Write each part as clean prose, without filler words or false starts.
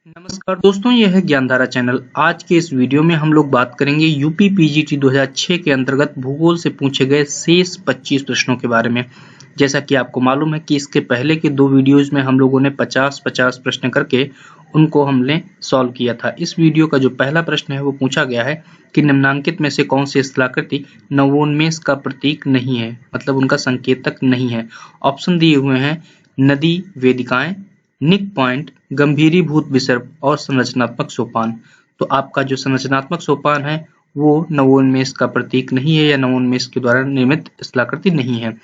नमस्कार दोस्तों, यह है ज्ञानधारा चैनल। आज के इस वीडियो में हम लोग बात करेंगे यूपी पीजीटी 2006 के अंतर्गत भूगोल से पूछे गए शेष 25 प्रश्नों के बारे में। जैसा कि आपको मालूम है कि इसके पहले के दो वीडियोज में हम लोगों ने 50-50 प्रश्न करके उनको हमने सॉल्व किया था। इस वीडियो का जो पहला प्रश्न है वो पूछा गया है कि निम्नांकित में से कौन सी स्थलाकृति नवोन्मेष का प्रतीक नहीं है, मतलब उनका संकेतक नहीं है। ऑप्शन दिए हुए हैं नदी वेदिकाएं, निक पॉइंट, गंभीरीभूत विसर्प और संरचनात्मक सोपान। तो आपका जो संरचनात्मक सोपान है वो नवोन्मेष का प्रतीक नहीं है या नवोन्मेष के द्वारा निर्मित स्थलाकृति नहीं है।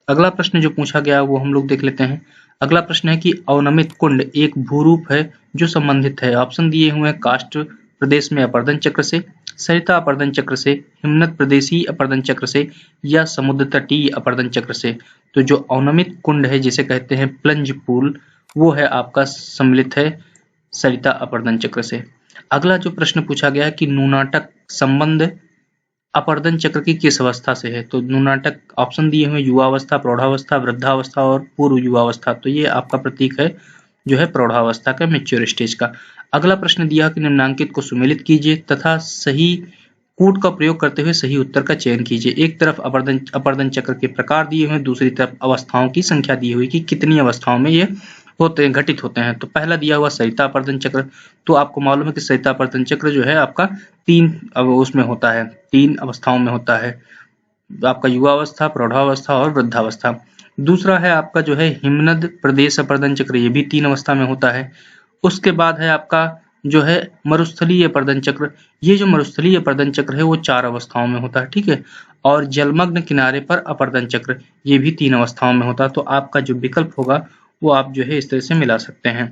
अगला प्रश्न जो पूछा गया वो हम लोग देख लेते हैं। अगला प्रश्न है कि अवनमित कुंड एक भूरूप है जो संबंधित है। ऑप्शन दिए हुए हैं काष्ठ प्रदेश में अपर्दन चक्र से, सरिता अपर्दन चक्र से, हिमनद प्रदेशीय अपर्दन चक्र से या समुद्र तटीय अपर्दन चक्र से। तो जो अवनमित कुंड है जिसे कहते हैं प्लंज पूल, वो है आपका सम्मिलित है सरिता अपर्दन चक्र से। अगला जो प्रश्न पूछा गया है कि नुनाटक संबंध अपर्दन चक्र की किस अवस्था से है। तो नुनाटक ऑप्शन दिए हुए युवावस्था, प्रौढ़ावस्था, वृद्धावस्था और पूर्व युवावस्था। तो ये आपका प्रतीक है जो है प्रौढ़ावस्था का, मैच्योर स्टेज का। अगला प्रश्न दिया कि निम्नांकित को सुमेलित कीजिए तथा सही कूट का प्रयोग करते हुए सही उत्तर का चयन कीजिए। एक तरफ अपर्दन चक्र के प्रकार दिए हुए, दूसरी तरफ अवस्थाओं की संख्या दी हुई कि कितनी अवस्थाओं में ये होते हैं, घटित होते हैं। तो पहला दिया हुआ सरिता अपर्दन चक्र, तो आपको मालूम है कि सरिता अपर्दन चक्र जो है आपका उसमें होता है, 3 अवस्थाओं में होता है, आपका युवावस्था, प्रौढ़ावस्था और वृद्धावस्था। दूसरा है आपका जो है हिमनद प्रदेश अपर्दन चक्र, ये भी 3 अवस्था में होता है। उसके बाद है आपका जो है मरुस्थलीय अपर्दन चक्र। ये जो मरुस्थलीय अपर्दन चक्र है वो 4 अवस्थाओं में होता है, ठीक है। और जलमग्न किनारे पर अपर्दन चक्र, ये भी 3 अवस्थाओं में होता है। तो आपका जो विकल्प होगा वो आप जो है इस तरह से मिला सकते हैं।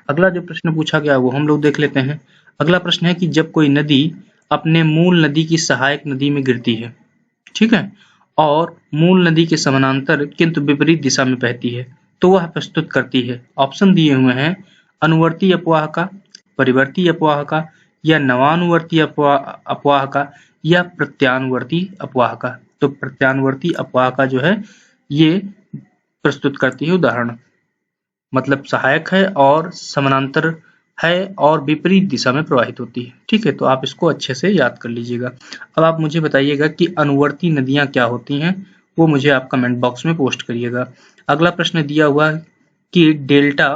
अगला जो प्रश्न पूछा गया वो हम लोग देख लेते हैं। अगला प्रश्न है कि जब कोई नदी अपने मूल नदी की सहायक नदी में गिरती है, ठीक है, और मूल नदी के समानांतर किंतु विपरीत दिशा में बहती है तो वह प्रस्तुत करती है। ऑप्शन दिए हुए हैं अनुवर्ती अपवाह का, परिवर्ती अपवाह का या नवानुवर्ती अपवाह का या प्रत्यानुवर्ती अपवाह का। तो प्रत्यानुवर्ती अपवाह का जो है ये प्रस्तुत करती है उदाहरण, मतलब सहायक है और समानांतर है और विपरीत दिशा में प्रवाहित होती है, ठीक है। तो आप इसको अच्छे से याद कर लीजिएगा। अब आप मुझे बताइएगा कि अनुवर्ती नदियां क्या होती हैं, वो मुझे आप कमेंट बॉक्स में पोस्ट करिएगा। अगला प्रश्न दिया हुआ है कि डेल्टा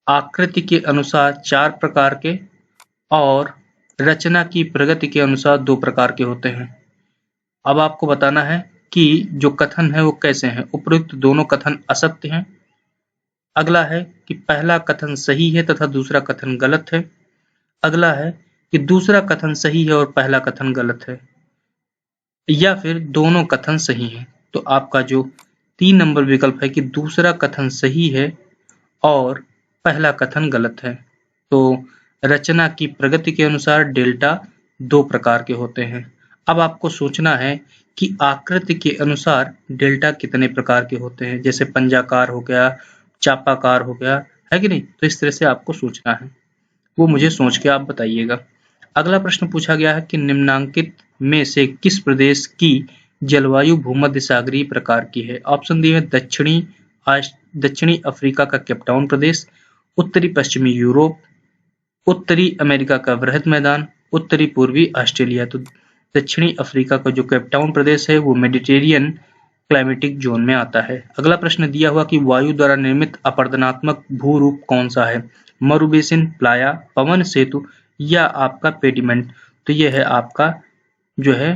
आकृति के अनुसार 4 प्रकार के और रचना की प्रगति के अनुसार 2 प्रकार के होते हैं। अब आपको बताना है कि जो कथन है वो कैसे हैं। उपरोक्त दोनों कथन असत्य हैं। अगला है कि पहला कथन सही है तथा दूसरा कथन गलत है। अगला है कि दूसरा कथन सही है और पहला कथन गलत है, या फिर दोनों कथन सही हैं। तो आपका जो 3 नंबर विकल्प है कि दूसरा कथन सही है और पहला कथन गलत है। तो रचना की प्रगति के अनुसार डेल्टा 2 प्रकार के होते हैं। अब आपको सोचना है कि आकृति के अनुसार डेल्टा कितने प्रकार के होते हैं, जैसे पंजाकार हो गया, चापाकार हो गया, है कि नहीं। तो इस तरह से आपको सोचना है, वो मुझे सोच के आप बताइएगा। अगला प्रश्न पूछा गया है कि निम्नांकित में से किस प्रदेश की जलवायु भूमध्य सागरीय प्रकार की है। ऑप्शन दिए हैं दक्षिणी अफ्रीका का केपटाउन प्रदेश, उत्तरी पश्चिमी यूरोप, उत्तरी अमेरिका का वृहद मैदान, उत्तरी पूर्वी ऑस्ट्रेलिया। तो दक्षिणी अफ्रीका का जो केपटाउन प्रदेश है वो मेडिटेरियन क्लाइमेटिक जोन में आता है। अगला प्रश्न दिया हुआ कि वायु द्वारा निर्मित अपर्दनात्मक भूरूप कौन सा है। मरुबेसिन, प्लाया, पवन सेतु या आपका पेडिमेंट। तो यह है आपका जो है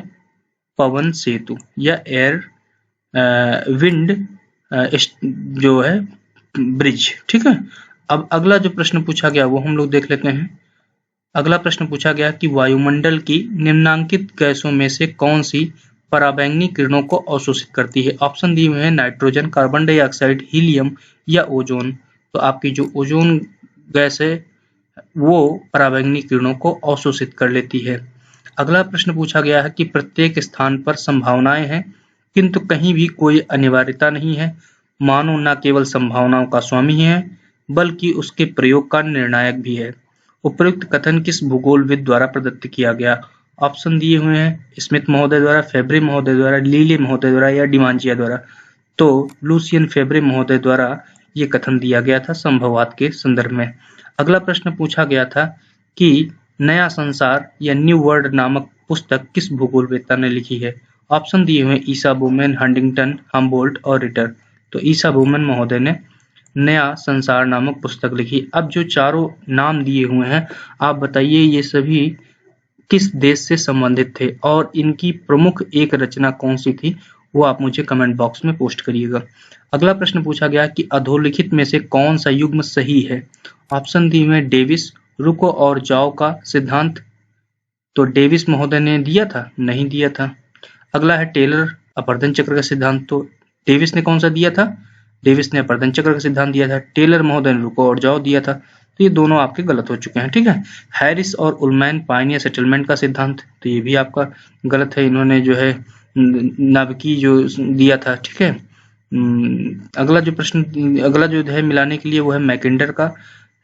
पवन सेतु या एयर विंड जो है ब्रिज, ठीक है। अब अगला जो प्रश्न पूछा गया वो हम लोग देख लेते हैं। अगला प्रश्न पूछा गया कि वायुमंडल की निम्नांकित गैसों में से कौन सी पराबैंगनी किरणों को अवशोषित करती है। ऑप्शन दिए हुए हैं नाइट्रोजन, कार्बन डाइऑक्साइड, हीलियम या ओजोन। तो आपकी जो ओजोन गैस है वो पराबैंगनी किरणों को अवशोषित कर लेती है। अगला प्रश्न पूछा गया है कि प्रत्येक स्थान पर संभावनाएं हैं किंतु कहीं भी कोई अनिवार्यता नहीं है। मानव न केवल संभावनाओं का स्वामी है बल्कि उसके प्रयोग का निर्णायक भी है। उपयुक्त कथन किस भूगोलविद द्वारा प्रदत्त किया गया। ऑप्शन दिए हुए हैं स्मिथ महोदय द्वारा, फेब्रे महोदय द्वारा, लीले महोदय द्वारा या डिमांजिया द्वारा। तो लूसियन फेब्रे महोदय द्वारा ये कथन दिया गया था संभववाद के संदर्भ में। अगला प्रश्न पूछा गया था कि नया संसार या न्यू वर्ल्ड नामक पुस्तक किस भूगोलवेत्ता ने लिखी है। ऑप्शन दिए हुए ईसा बुमेन, हंटिंगटन, हम्बोल्ट और रिटर। तो ईसा बुमेन महोदय ने नया संसार नामक पुस्तक लिखी। अब जो चारों नाम दिए हुए हैं, आप बताइए ये सभी किस देश से संबंधित थे और इनकी प्रमुख एक रचना कौन सी थी, वो आप मुझे कमेंट बॉक्स में पोस्ट करिएगा। अगला प्रश्न पूछा गया कि अधोलिखित में से कौन सा युग्म सही है। ऑप्शन दिए हुए डेविस, रुको और जाओ का सिद्धांत। तो डेविस महोदय ने दिया था, नहीं दिया था। अगला है टेलर अपवर्तन चक्र का सिद्धांत। तो डेविस ने कौन सा दिया था, डेविस ने अपवर्तन चक्र का सिद्धांत दिया था। टेलर महोदय ने रुको और जाओ दिया था। तो ये दोनों आपके गलत हो चुके हैं, ठीक है। हैरिस और उलमैन पाइनियर सेटलमेंट का सिद्धांत, तो ये भी आपका गलत है। इन्होंने जो है नाभिकीय जो दिया था, ठीक है। अगला जो है मिलाने के लिए वो है मैकेंडर का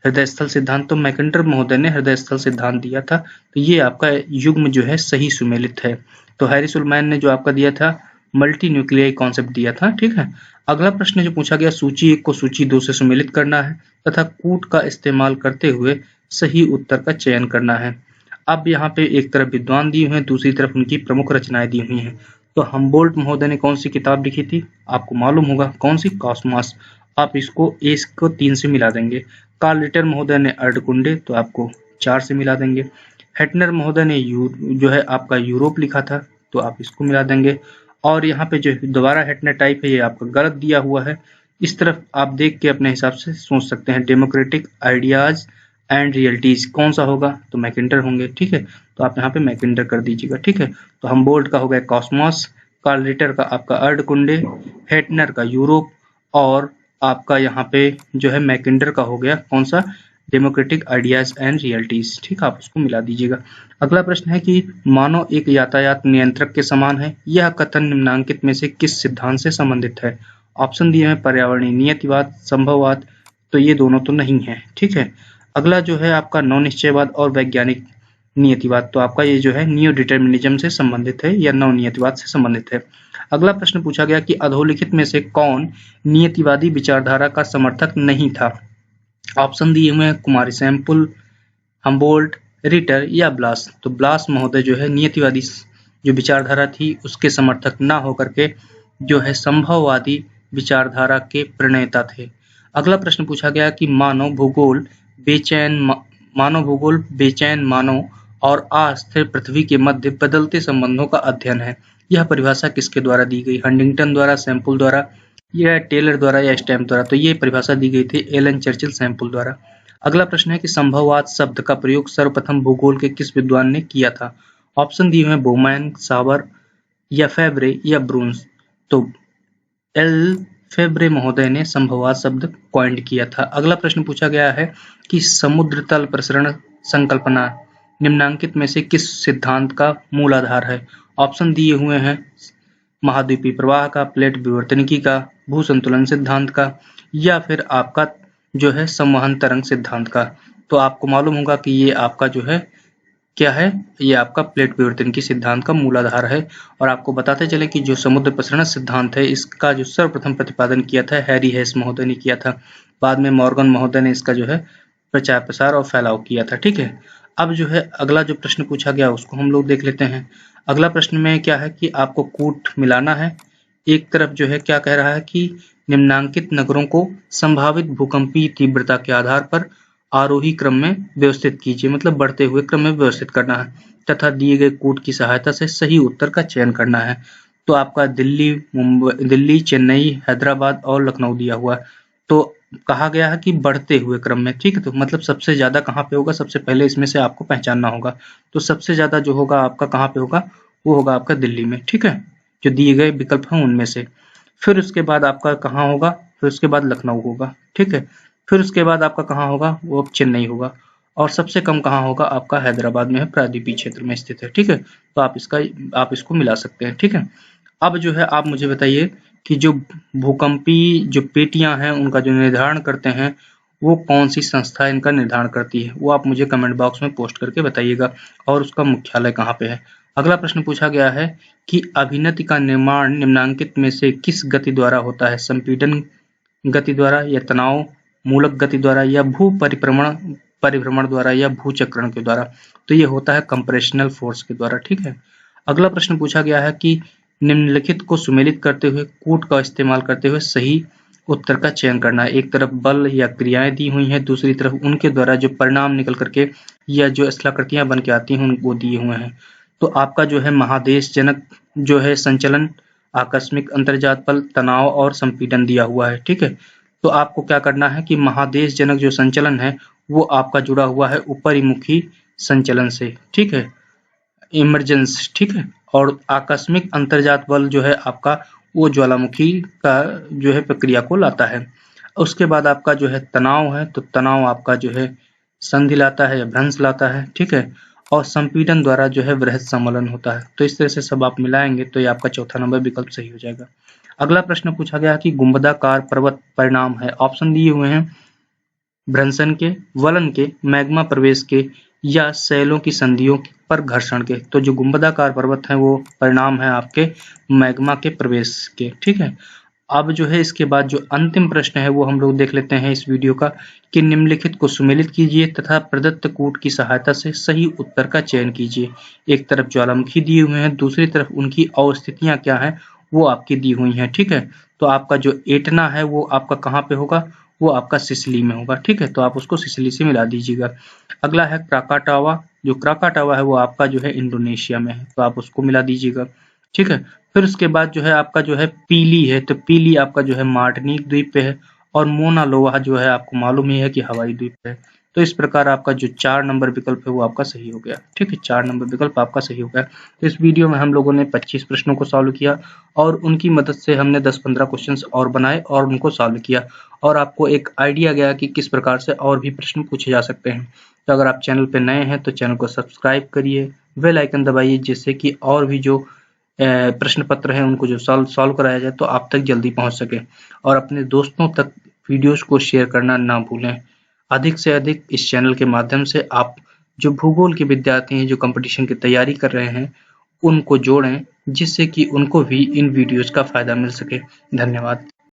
हृदय स्थल सिद्धांत। तो मैकेंडर महोदय ने हृदय स्थल सिद्धांत दिया था। तो ये आपका युग्म जो है सही सुमेलित है। तो हैरिस उलमैन ने जो आपका दिया था मल्टी न्यूक्लियाई कॉन्सेप्ट दिया था, ठीक है। अगला प्रश्न जो पूछा गया, सूची 1 को सूची 2 से सुमेलित करना है तथा कूट का इस्तेमाल करते हुए सही उत्तर का चयन करना है। अब यहाँ पे एक तरफ विद्वान दिए हुए हैं, दूसरी तरफ उनकी प्रमुख रचनाएं दी हुई हैं। तो हम्बोल्ट महोदय ने कौन सी किताब लिखी थी, आपको मालूम होगा कौन सी, कॉस्मॉस। आप इसको 3 से मिला देंगे। कार्ल रिटर महोदय ने अर्धकुंडे, तो आपको 4 से मिला देंगे। हेटनर महोदय ने जो है आपका यूरोप लिखा था, तो आप इसको मिला देंगे। और यहाँ पे जो दोबारा हेटनर टाइप है, ये आपका गलत दिया हुआ है। इस तरफ आप देख के अपने हिसाब से सोच सकते हैं। डेमोक्रेटिक आइडियाज एंड रियलिटीज कौन सा होगा, तो मैकेंडर होंगे, ठीक है। तो आप यहाँ पे मैकेंडर कर दीजिएगा, ठीक है। तो हम्बोल्ट का हो गया कॉस्मॉस, कार्ल रिटर का आपका अर्धकुंडे, हेटनर का यूरोप और आपका यहाँ पे जो है मैकेंडर का हो गया कौन सा, डेमोक्रेटिक आइडियाज एंड रियलिटीज, ठीक है। आप उसको मिला दीजिएगा। अगला प्रश्न है कि मानव एक यातायात नियंत्रक के समान है, यह कथन निम्नांकित में से किस सिद्धांत से संबंधित है। ऑप्शन दिए हैं पर्यावरणीय नियतिवाद, संभववाद। तो ये दोनों तो नहीं है, ठीक है। अगला जो है आपका नौ निश्चयवाद और वैज्ञानिक नियतिवाद। तो आपका ये जो है नियो डिटर्मिनिज्म से संबंधित है या नव नियतिवाद से संबंधित है। अगला प्रश्न पूछा गया कि अधोलिखित में से कौन नियतिवादी विचारधारा का समर्थक नहीं था। ऑप्शन दिए हुए हैं कुमारी सैम्पुल, हम्बोल्ट, रिटर या ब्लास। तो ब्लास महोदय जो है नियतिवादी जो विचारधारा थी उसके समर्थक ना होकर के जो है संभववादी विचारधारा के प्रणेता थे। अगला प्रश्न पूछा गया कि मानव भूगोल बेचैन मानव और अस्थिर पृथ्वी के मध्य बदलते संबंधों का अध्ययन है। यह परिभाषा किसके द्वारा दी गई, हंटिंगटन द्वारा, सैम्पुल द्वारा या टेलर द्वारा या स्टैम्प द्वारा। तो ये परिभाषा दी गई थी एलन चर्चिल सैम्पुल द्वारा। अगला प्रश्न है कि संभववाद शब्द का प्रयोग सर्वप्रथम भूगोल के किस विद्वान ने किया था। ऑप्शन दिए हुए हैं बोमैन, सावर या फेब्रे या ब्रून्स। तो एल फेब्रे महोदय ने संभववाद शब्द कॉइंड किया था। अगला प्रश्न पूछा गया है कि समुद्र तल प्रसरण संकल्पना निम्नांकित में से किस सिद्धांत का मूलाधार है। ऑप्शन दिए हुए हैं महाद्वीपीय प्रवाह का, प्लेट विवर्तनिकी का, भू संतुलन सिद्धांत का या फिर आपका जो है संवहन तरंग सिद्धांत का। तो आपको मालूम होगा कि ये आपका जो है क्या है, ये आपका प्लेट विवर्तन की सिद्धांत का मूलाधार है। और आपको बताते चले कि जो समुद्र प्रसरण सिद्धांत है इसका जो सर्वप्रथम प्रतिपादन किया था हैरी हेस महोदय ने किया था। बाद में मॉर्गन महोदय ने इसका जो है प्रचार प्रसार और फैलाव किया था, ठीक है। अब जो है अगला जो प्रश्न पूछा गया उसको हम लोग देख लेते हैं। अगला प्रश्न में क्या है कि आपको कूट मिलाना है। एक तरफ जो है क्या कह रहा है कि निम्नांकित नगरों को संभावित भूकंपीय तीव्रता के आधार पर आरोही क्रम में व्यवस्थित कीजिए, मतलब बढ़ते हुए क्रम में व्यवस्थित करना है तथा दिए गए कूट की सहायता से सही उत्तर का चयन करना है। तो आपका दिल्ली, चेन्नई, हैदराबाद और लखनऊ दिया हुआ। तो कहा गया है कि बढ़ते हुए क्रम में, ठीक है। तो मतलब सबसे ज्यादा कहाँ पे होगा, सबसे पहले इसमें से आपको पहचानना होगा। तो सबसे ज्यादा जो होगा आपका कहाँ पे होगा, वो होगा आपका दिल्ली में, ठीक है। जो दिए गए विकल्प हैं उनमें से। फिर उसके बाद आपका कहाँ होगा, फिर उसके बाद लखनऊ होगा, ठीक है। फिर उसके बाद आपका कहाँ होगा, वो अब चेन्नई होगा। और सबसे कम कहाँ होगा, आपका हैदराबाद में है, प्रायद्वीपीय क्षेत्र में स्थित है, ठीक है। तो आप इसको मिला सकते हैं, ठीक है। अब जो है आप मुझे बताइए कि जो भूकंपीय जो पेटियां हैं उनका जो निर्धारण करते हैं वो कौन सी संस्था इनका निर्धारण करती है, वो आप मुझे कमेंट बॉक्स में पोस्ट करके बताइएगा। और उसका मुख्यालय कहाँ पे है। अगला प्रश्न पूछा गया है कि अभिनति का निर्माण निम्नांकित में से किस गति द्वारा होता है, संपीड़न गति द्वारा या तनाव मूलक गति द्वारा या भू परिभ्रमण द्वारा या भूचक्रण के द्वारा। तो ये होता है कंप्रेशनल फोर्स के द्वारा। ठीक है। अगला प्रश्न पूछा गया है कि निम्नलिखित को सुमेलित करते हुए कूट का इस्तेमाल करते हुए सही उत्तर का चयन करना है। एक तरफ बल या क्रियाएं दी हुई हैं, दूसरी तरफ उनके द्वारा जो परिणाम निकल करके या जो स्थलाकृतियां बन के आती हैं वो दिए हुए हैं। तो आपका जो है महादेश जनक जो है संचलन, आकस्मिक अंतर्जात बल, तनाव और संपीड़न दिया हुआ है। ठीक है। तो आपको क्या करना है कि महादेश जनक जो संचलन है वो आपका जुड़ा हुआ है ऊपरीमुखी संचलन से। ठीक है, इमरजेंस। ठीक है। और आकस्मिक अंतर्जात बल जो है आपका वो ज्वालामुखी का जो है प्रक्रिया को लाता है। उसके बाद आपका जो है तनाव है, तो तनाव आपका जो है संधि लाता है या भ्रंश लाता है। ठीक है। और संपीड़न द्वारा जो है वृहद सम्मेलन होता है। तो इस तरह से सब आप मिलाएंगे तो ये आपका चौथा नंबर विकल्प सही हो जाएगा। अगला प्रश्न पूछा गया कि गुंबदाकार पर्वत परिणाम है। ऑप्शन दिए हुए हैं भ्रंशन के, वलन के, मैग्मा प्रवेश के या शैलों की संधियों पर घर्षण के। तो जो गुंबदाकार पर्वत है वो परिणाम है आपके मैग्मा के प्रवेश के। ठीक है। अब जो है इसके बाद जो अंतिम प्रश्न है वो हम लोग देख लेते हैं इस वीडियो का कि निम्नलिखित को सुमेलित कीजिए तथा प्रदत्त कूट की सहायता से सही उत्तर का चयन कीजिए। एक तरफ ज्वालामुखी दिए हुए हैं, दूसरी तरफ उनकी अवस्थितियां क्या है वो आपकी दी हुई हैं। ठीक है। तो आपका जो एटना है वो आपका कहाँ पे होगा, वो आपका सिसिली में होगा। ठीक है। तो आप उसको सिसिली से मिला दीजिएगा। अगला है क्राकाटावा, जो क्राकाटावा है वो आपका जो है इंडोनेशिया में है, तो आप उसको मिला दीजिएगा। ठीक है। फिर उसके बाद जो है आपका जो है पीली है, तो पीली आपका जो है मार्टिनिक द्वीप पे है और मोना लोआ जो है आपको मालूम ही है कि हवाई द्वीप पे है। तो इस प्रकार आपका जो 4 नंबर विकल्प है वो आपका सही हो गया। ठीक है, 4 नंबर विकल्प आपका सही हो गया। तो इस वीडियो में हम लोगों ने 25 प्रश्नों को सॉल्व किया और उनकी मदद से हमने 10-15 क्वेश्चंस और बनाए और उनको सॉल्व किया और आपको एक आइडिया गया कि किस प्रकार से और भी प्रश्न पूछे जा सकते हैं। तो अगर आप चैनल पे नए हैं तो चैनल को सब्सक्राइब करिए, बेल आइकन दबाइए, जिससे कि और भी जो प्रश्न पत्र हैं उनको जो सॉल्व कराया जाए तो आप तक जल्दी पहुंच सके। और अपने दोस्तों तक वीडियोस को शेयर करना ना भूलें। अधिक से अधिक इस चैनल के माध्यम से आप जो भूगोल के विद्यार्थी हैं जो कंपटीशन की तैयारी कर रहे हैं उनको जोड़ें, जिससे कि उनको भी इन वीडियोस का फायदा मिल सके। धन्यवाद।